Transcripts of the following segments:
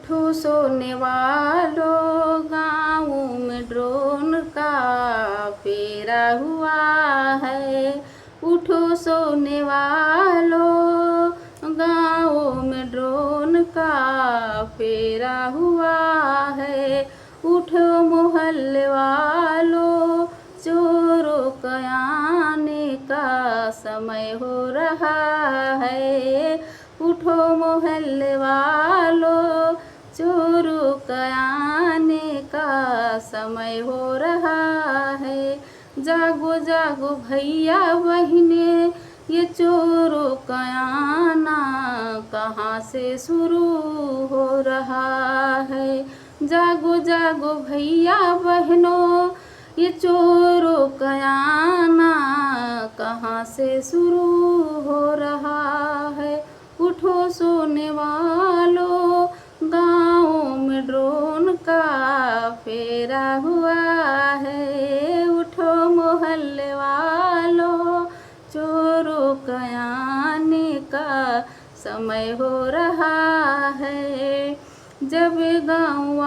उठो सोने वालों, गाँव में ड्रोन का फेरा हुआ है। उठो सोने वालों, गाँव में ड्रोन का फेरा हुआ है। उठो मोहल्ले वालों, चोरों के आने का समय हो रहा है। उठो मोहल्ले वालों, चोरों के आने का समय हो रहा है। जागो जागो भैया बहने, ये चोरों का आना कहाँ से शुरू हो रहा है। जागो जागो भैया बहनों, ये चोरों का आना कहाँ से शुरू हो रहा है। उठो सोने वालों, गाँव में ड्रोन का फेरा हुआ है। उठो मोहल्ले वालों, चोरों का आने का समय हो रहा है। जब गाँव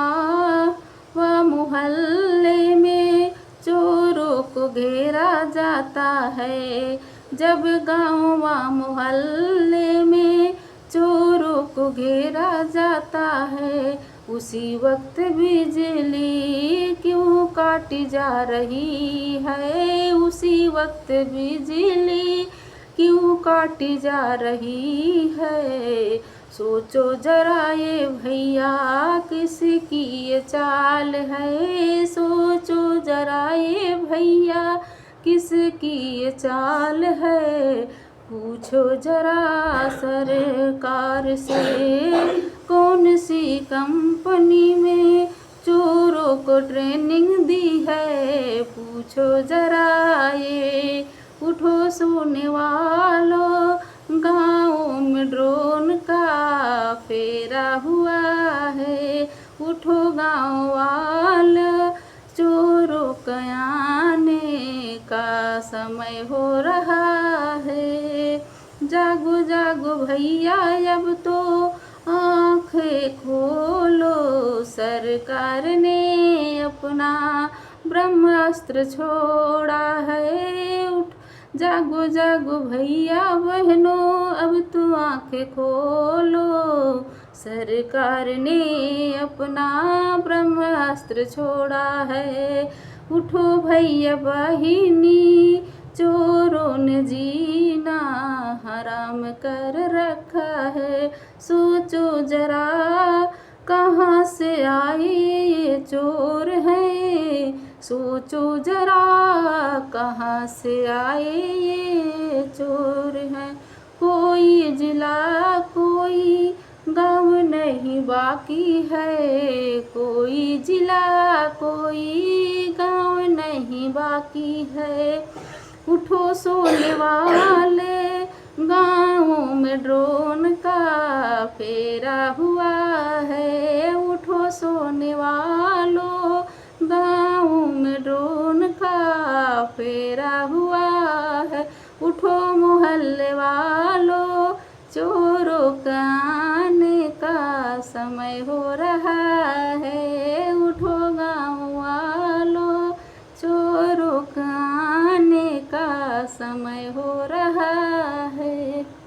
व मोहल्ले में चोरों को घेरा जाता है, जब गाँव व मोहल्ले में चोरों को घेरा जाता है, उसी वक्त बिजली क्यों काटी जा रही है। उसी वक्त बिजली क्यों काटी जा रही है। सोचो जरा ये भैया किसकी ये चाल है। सोचो जरा ये भैया किसकी ये चाल है। पूछो जरा सरकार से, कौन सी कंपनी में चोरों को ट्रेनिंग दी है। पूछो जरा ये। उठो सोने वालों, गाँव में ड्रोन का फेरा हुआ है। उठो गाँव वालों, चोरों के आने का समय हो रहा है। जागो जागो भैया अब तो आँखें खोलो, सरकार ने अपना ब्रह्मास्त्र छोड़ा है। उठ जागो जागो भैया बहनों, अब तो आँखें खोलो, सरकार ने अपना ब्रह्मास्त्र छोड़ा है। उठो भैया बहिनी, चोरों ने जीना हराम कर रखा है। सोचो जरा कहाँ से आए ये चोर हैं। सोचो जरा कहाँ से आए ये चोर हैं। कोई जिला कोई गाँव नहीं बाकी है। कोई जिला कोई गाँव नहीं बाकी है। उठो सोने वाले, गाँव में ड्रोन का फेरा हुआ है। उठो सोने वालों, गाँव में ड्रोन का फेरा हुआ है। उठो मोहल्ले वालों, चोर